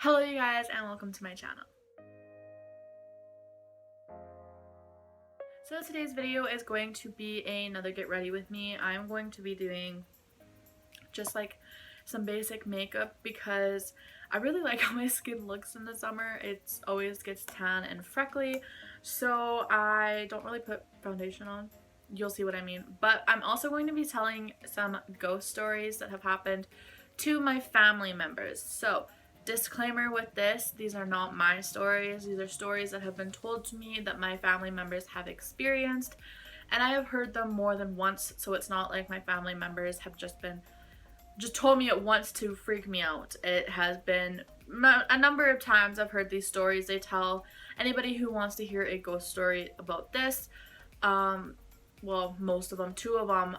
Hello you guys and welcome to my channel. So today's video is going to be another get ready with me. I'm going to be doing just like some basic makeup because I really like how my skin looks in the summer. It always gets tan and freckly, so I don't really put foundation on. You'll see what I mean. But I'm also going to be telling some ghost stories that have happened to my family members. So disclaimer with this, these are not my stories. These are stories that have been told to me that my family members have experienced, and I have heard them more than once, so it's not like my family members have just told me it once to freak me out. It has been a number of times I've heard these stories. They tell anybody who wants to hear a ghost story about this. Well, most of them. Two of them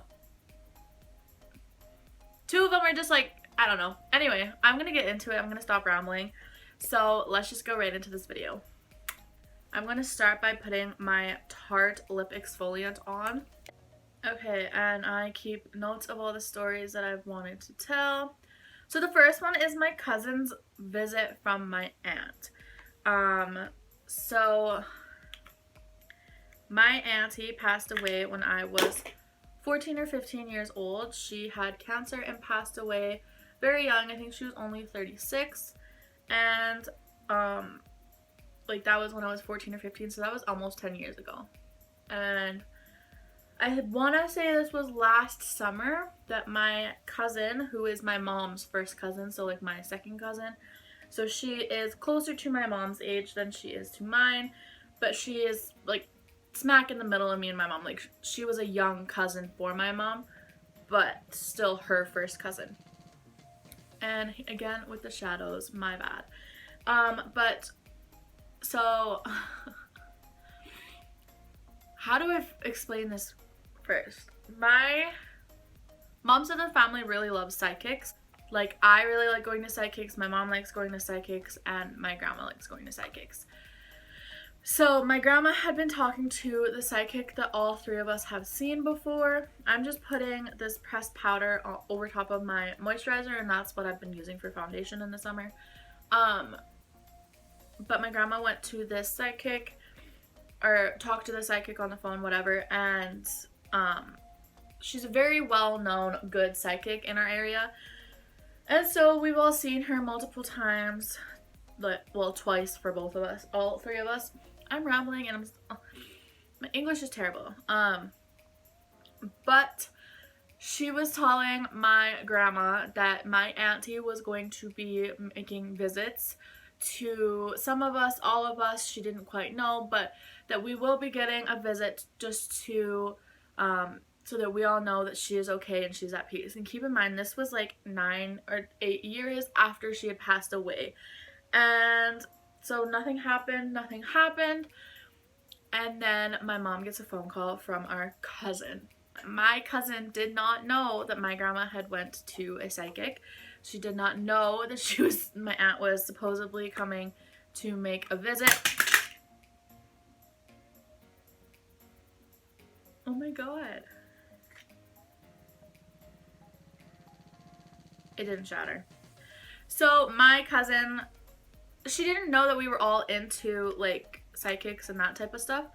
are just like, I don't know. Anyway, I'm gonna get into it. I'm gonna stop rambling. So let's just go right into this video. I'm gonna start by putting my Tarte lip exfoliant on. Okay, and I keep notes of all the stories that I've wanted to tell. So the first one is my cousin's visit from my aunt. So my auntie passed away when I was 14 or 15 years old. She had cancer and passed away very young. I think she was only 36, and like that was when I was 14 or 15, so that was almost 10 years ago. And I want to say this was last summer that my cousin, who is my mom's first cousin, so like my second cousin, so she is closer to my mom's age than she is to mine, but she is like smack in the middle of me and my mom. Like, she was a young cousin for my mom, but still her first cousin. And again with the shadows, my bad. But so how do I explain this first? My mom's side of the family really loves psychics. Like, I really like going to psychics, my mom likes going to psychics, and my grandma likes going to psychics. So my grandma had been talking to the psychic that all three of us have seen before. I'm just putting this pressed powder over top of my moisturizer, and that's what I've been using for foundation in the summer. But my grandma went to this psychic, or talked to the psychic on the phone, whatever, and she's a very well-known good psychic in our area. And so we've all seen her multiple times, well, twice for both of us, all three of us. I'm rambling and my English is terrible. But she was telling my grandma that my auntie was going to be making visits to some of us, all of us, she didn't quite know, but that we will be getting a visit just to, so that we all know that she is okay and she's at peace. And keep in mind, this was like 9 or 8 years after she had passed away. And so nothing happened, and then my mom gets a phone call from our cousin. My cousin did not know that my grandma had went to a psychic. She did not know that my aunt was supposedly coming to make a visit. Oh my god. It didn't shatter. So my cousin, she didn't know that we were all into like psychics and that type of stuff.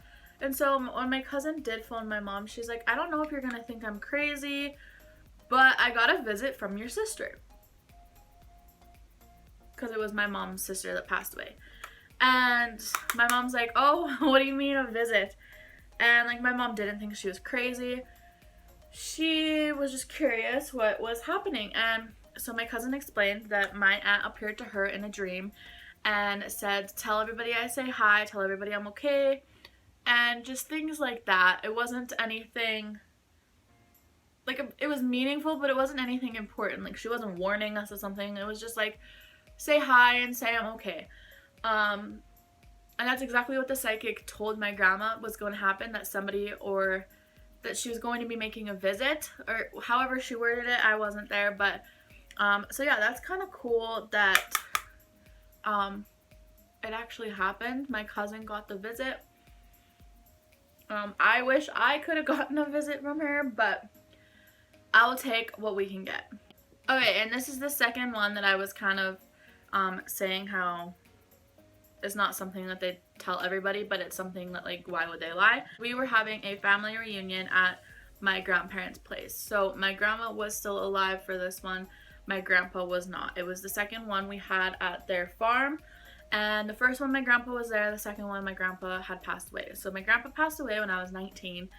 And so when my cousin did phone my mom, she's like, I don't know if you're gonna think I'm crazy, but I got a visit from your sister. Because it was my mom's sister that passed away. And my mom's like, oh, what do you mean a visit? And like, my mom didn't think she was crazy. She was just curious what was happening. And so my cousin explained that my aunt appeared to her in a dream and said, tell everybody I say hi, tell everybody I'm okay, and just things like that. It wasn't anything, like, it was meaningful, but it wasn't anything important. Like, she wasn't warning us of something. It was just like, say hi and say I'm okay. And that's exactly what the psychic told my grandma was going to happen, that somebody, or that she was going to be making a visit, or however she worded it. I wasn't there, but so yeah, that's kind of cool that it actually happened. My cousin got the visit. I wish I could have gotten a visit from her, but I'll take what we can get. Okay, and this is the second one that I was kind of saying how it's not something that they tell everybody, but it's something that, like, why would they lie? We were having a family reunion at my grandparents' place. So my grandma was still alive for this one. My grandpa was not. It was the second one we had at their farm. And the first one my grandpa was there, the second one my grandpa had passed away. So my grandpa passed away when I was 19,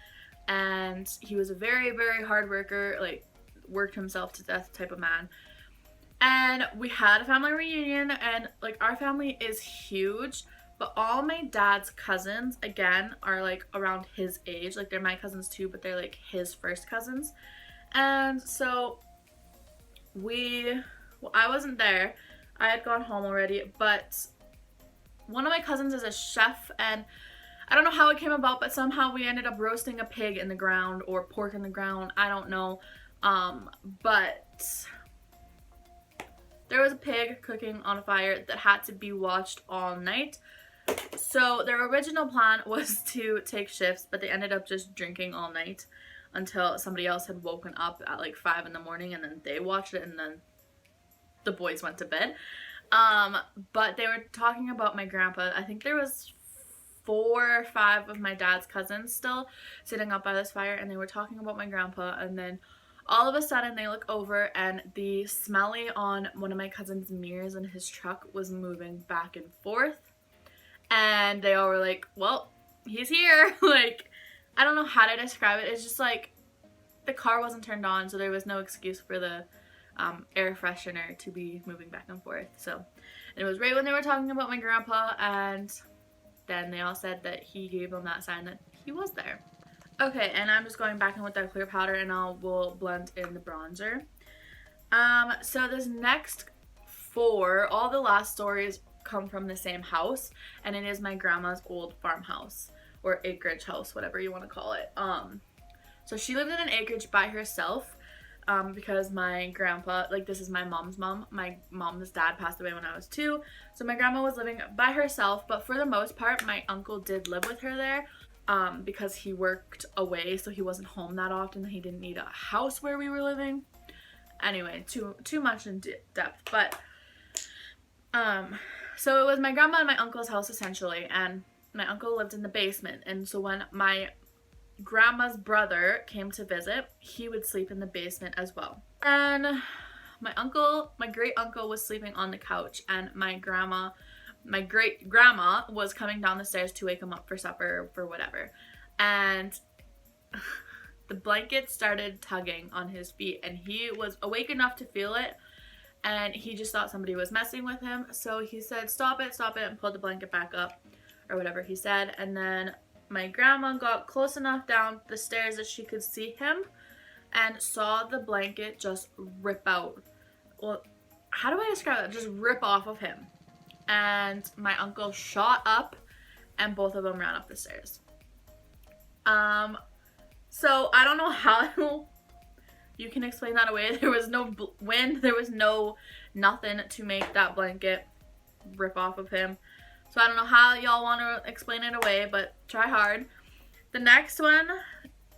and he was a very, very hard worker, like worked himself to death type of man. And we had a family reunion, and like our family is huge, but all my dad's cousins, again, are like around his age. Like they're my cousins too, but they're like his first cousins. And so I wasn't there. I had gone home already, but one of my cousins is a chef, and I don't know how it came about, but somehow we ended up roasting a pig in the ground or pork in the ground. I don't know. But there was a pig cooking on a fire that had to be watched all night. So their original plan was to take shifts, but they ended up just drinking all night until somebody else had woken up at like 5 in the morning, and then they watched it, and then the boys went to bed. But they were talking about my grandpa. I think there was 4 or 5 of my dad's cousins still sitting up by this fire, and they were talking about my grandpa, and then all of a sudden they look over and the smelly on one of my cousin's mirrors in his truck was moving back and forth, and they all were like, well, he's here. Like, I don't know how to describe it. It's just like the car wasn't turned on, so there was no excuse for the air freshener to be moving back and forth. So it was right when they were talking about my grandpa, and then they all said that he gave them that sign that he was there. Okay, and I'm just going back in with that clear powder, and we'll blend in the bronzer. So this next 4, all the last stories come from the same house, and it is my grandma's old farmhouse or acreage house, whatever you want to call it. So she lived in an acreage by herself. Because my grandpa, like this is my mom's mom, my mom's dad passed away when I was 2, so my grandma was living by herself, but for the most part my uncle did live with her there, because he worked away, so he wasn't home that often. He didn't need a house where we were living. Anyway, too much in depth, but so it was my grandma and my uncle's house essentially, and my uncle lived in the basement, and so when my grandma's brother came to visit, he would sleep in the basement as well. And my great uncle was sleeping on the couch, and my great grandma was coming down the stairs to wake him up for supper or for whatever, and the blanket started tugging on his feet, and he was awake enough to feel it, and he just thought somebody was messing with him, so he said stop it, and pulled the blanket back up or whatever he said. And then my grandma got close enough down the stairs that she could see him and saw the blanket just rip out. Well, how do I describe that? Just rip off of him. And my uncle shot up, and both of them ran up the stairs. So I don't know how you can explain that away. There was no wind, there was nothing to make that blanket rip off of him. So I don't know how y'all want to explain it away, but try hard. The next one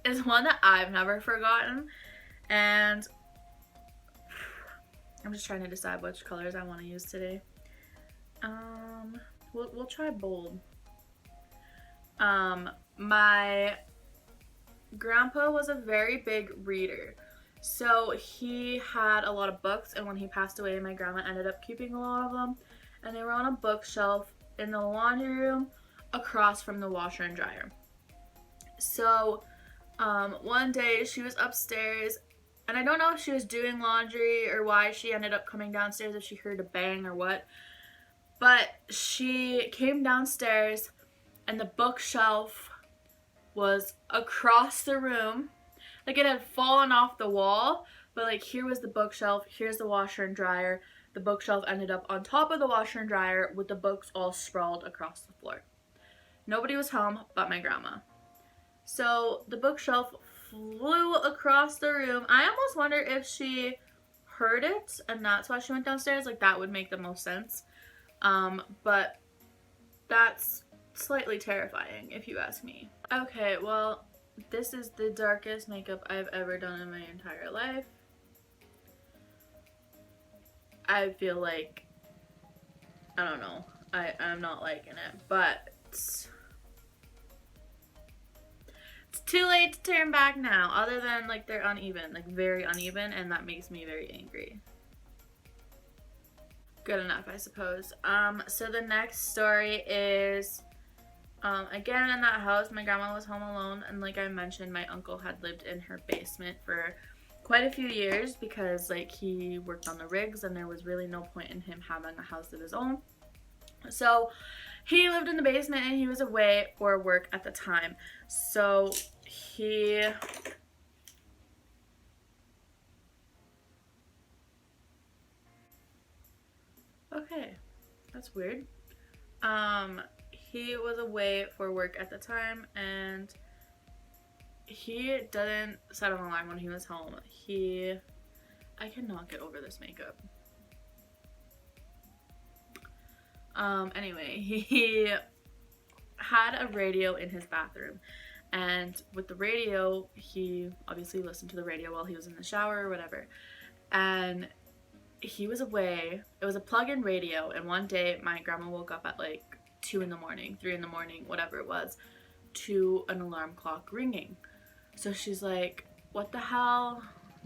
is one that I've never forgotten, and I'm just trying to decide which colors I want to use today. We'll try bold. My grandpa was a very big reader, so he had a lot of books, and when he passed away, my grandma ended up keeping a lot of them, and they were on a bookshelf in the laundry room across from the washer and dryer. So one day she was upstairs, and I don't know if she was doing laundry or why she ended up coming downstairs, if she heard a bang or what, but she came downstairs and the bookshelf was across the room. Like, it had fallen off the wall, but like here was the bookshelf, here's the washer and dryer. The bookshelf ended up on top of the washer and dryer with the books all sprawled across the floor. Nobody was home but my grandma. So the bookshelf flew across the room. I almost wonder if she heard it and that's why she went downstairs. Like, that would make the most sense. But that's slightly terrifying if you ask me. Okay, well, this is the darkest makeup I've ever done in my entire life. I feel like I don't know. I'm not liking it, but it's too late to turn back now, other than like they're uneven, like very uneven, and that makes me very angry. Good enough, I suppose. So the next story is again in that house. My grandma was home alone, and like I mentioned, my uncle had lived in her basement for quite a few years because like he worked on the rigs and there was really no point in him having a house of his own. So he lived in the basement and he was away for work at the time. So he okay, that's weird. He was away for work at the time and he didn't set an alarm when he was home. I cannot get over this makeup. Anyway, he had a radio in his bathroom, and with the radio, he obviously listened to the radio while he was in the shower or whatever, and he was away. It was a plug-in radio, and one day my grandma woke up at like 2 in the morning, 3 in the morning, whatever it was, to an alarm clock ringing. So she's like, what the hell?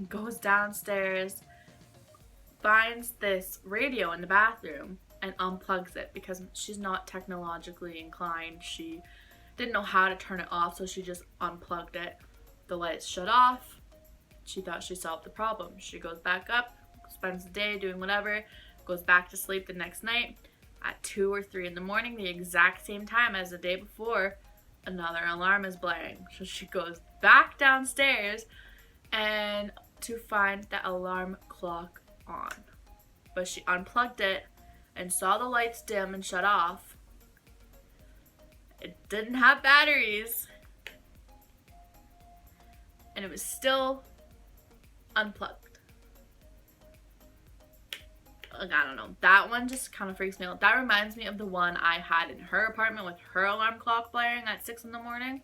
Goes downstairs, finds this radio in the bathroom, and unplugs it because she's not technologically inclined. She didn't know how to turn it off, so she just unplugged it. The lights shut off. She thought she solved the problem. She goes back up, spends the day doing whatever, goes back to sleep the next night at 2 or 3 in the morning, the exact same time as the day before. Another alarm is blaring. So she goes back downstairs and to find the alarm clock on. But she unplugged it and saw the lights dim and shut off. It didn't have batteries. And it was still unplugged. Like, I don't know. That one just kind of freaks me out. That reminds me of the one I had in her apartment with her alarm clock blaring at 6 in the morning.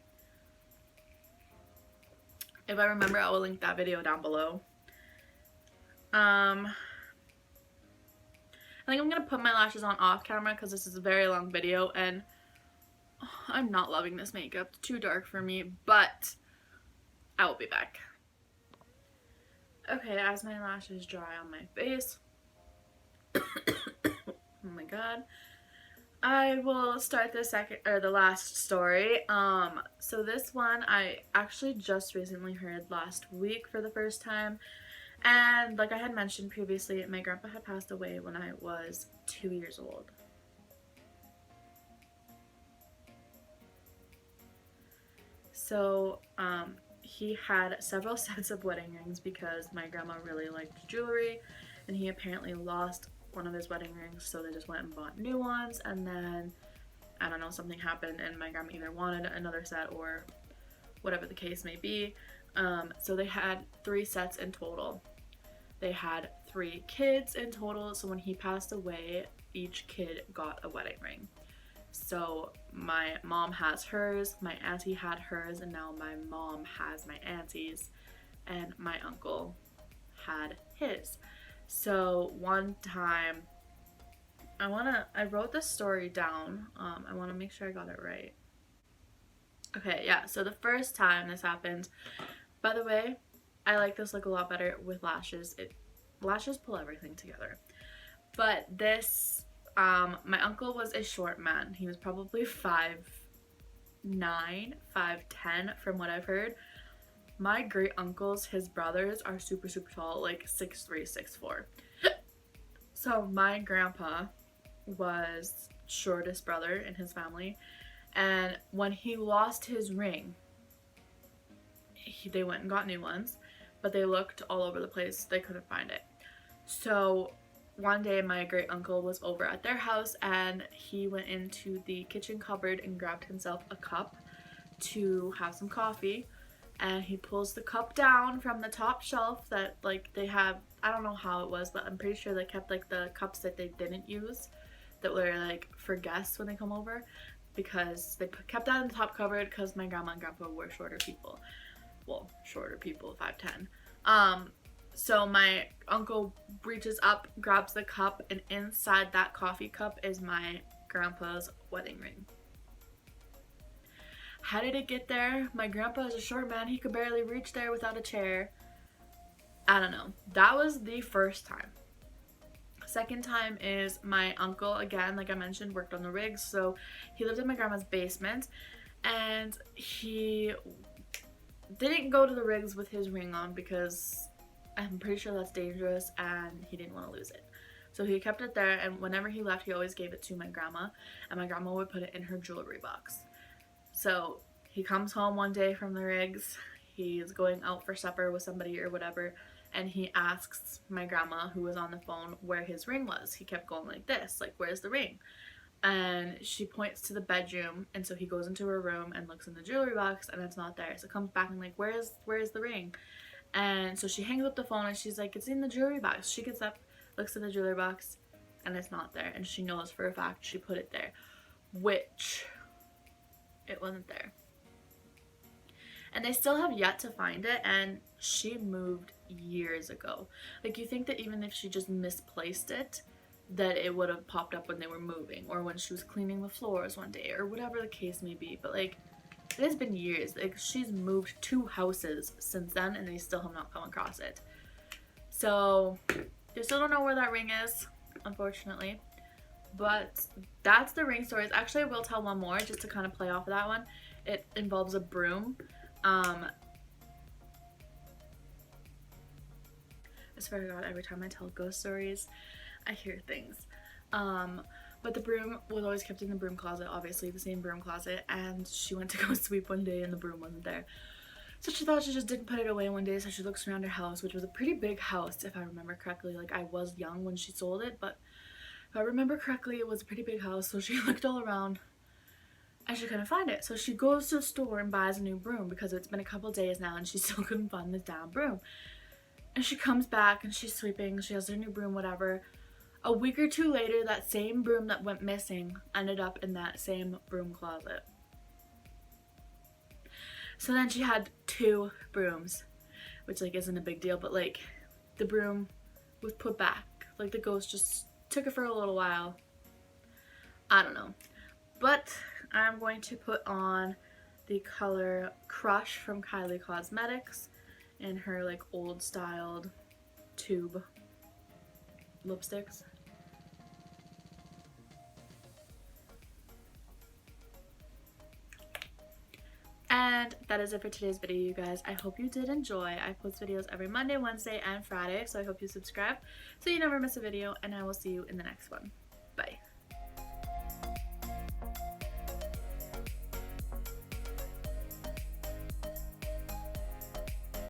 If I remember, I will link that video down below. I think I'm going to put my lashes on off camera because this is a very long video and I'm not loving this makeup. It's too dark for me, but I will be back. Okay, as my lashes dry on my face, oh my god, I will start the last story. So this one I actually just recently heard last week for the first time. And like I had mentioned previously, my grandpa had passed away when I was 2 years old. So, he had several sets of wedding rings because my grandma really liked jewelry, and he apparently lost one of his wedding rings, so they just went and bought new ones, and then, I don't know, something happened, and my grandma either wanted another set or whatever the case may be. So they had 3 sets in total. They had 3 kids in total, so when he passed away, each kid got a wedding ring. So my mom has hers, my auntie had hers, and now my mom has my auntie's, and my uncle had his. So one time, I wrote this story down. I want to make sure I got it right. Okay, yeah, so the first time this happened, by the way, I like this look a lot better with lashes. Lashes pull everything together. But this, my uncle was a short man. He was probably 5'9", 5'10", from what I've heard. My great uncles, his brothers, are super, super tall, like 6'3", 6'4". So my grandpa was shortest brother in his family. And when he lost his ring, they went and got new ones, but they looked all over the place. They couldn't find it. So one day my great uncle was over at their house and he went into the kitchen cupboard and grabbed himself a cup to have some coffee, and he pulls the cup down from the top shelf that like they have. I don't know how it was, but I'm pretty sure they kept like the cups that they didn't use that were like for guests when they come over, because they kept that in the top cupboard because my grandma and grandpa were shorter people. Well, shorter people, 5'10". So my uncle reaches up, grabs the cup, and inside that coffee cup is my grandpa's wedding ring. How did it get there? My grandpa is a short man. He could barely reach there without a chair. I don't know. That was the first time. Second time is my uncle, again, like I mentioned, worked on the rigs. So he lived in my grandma's basement, and he didn't go to the rigs with his ring on because I'm pretty sure that's dangerous and he didn't want to lose it. So he kept it there, and whenever he left, he always gave it to my grandma, and my grandma would put it in her jewelry box. So he comes home one day from the rigs, he's going out for supper with somebody or whatever, and he asks my grandma, who was on the phone, where his ring was. He kept going like this, like, where's the ring? And she points to the bedroom, and so he goes into her room and looks in the jewelry box, and it's not there. So comes back and like, where's the ring? And so she hangs up the phone and she's like, it's in the jewelry box. She gets up, looks in the jewelry box, and it's not there. And she knows for a fact she put it there, which it wasn't there. And they still have yet to find it, and she moved years ago. Like, you think that even if she just misplaced it, that it would have popped up when they were moving, or when she was cleaning the floors one day, or whatever the case may be. But like, it has been years. Like, she's moved 2 houses since then, and they still have not come across it. So they still don't know where that ring is, unfortunately. But that's the ring stories. Actually, I will tell one more just to kind of play off of that one. It involves a broom. I swear to God, every time I tell ghost stories, I hear things. But the broom was always kept in the broom closet, obviously, the same broom closet, and she went to go sweep one day and the broom wasn't there. So she thought she just didn't put it away one day, so she looks around her house, which was a pretty big house, if I remember correctly. Like, I was young when she sold it, but if I remember correctly, it was a pretty big house, so she looked all around and she couldn't find it. So she goes to the store and buys a new broom because it's been a couple days now and she still couldn't find the damn broom. And she comes back and she's sweeping, she has her new broom, whatever. A week or 2 later, that same broom that went missing ended up in that same broom closet. So then she had 2 brooms, which like isn't a big deal, but like the broom was put back. Like, the ghost just took it for a little while. I don't know. But I'm going to put on the color Crush from Kylie Cosmetics in her like old styled tube lipsticks. And that is it for today's video, you guys. I hope you did enjoy. I post videos every Monday, Wednesday, and Friday, so I hope you subscribe so you never miss a video, and I will see you in the next one.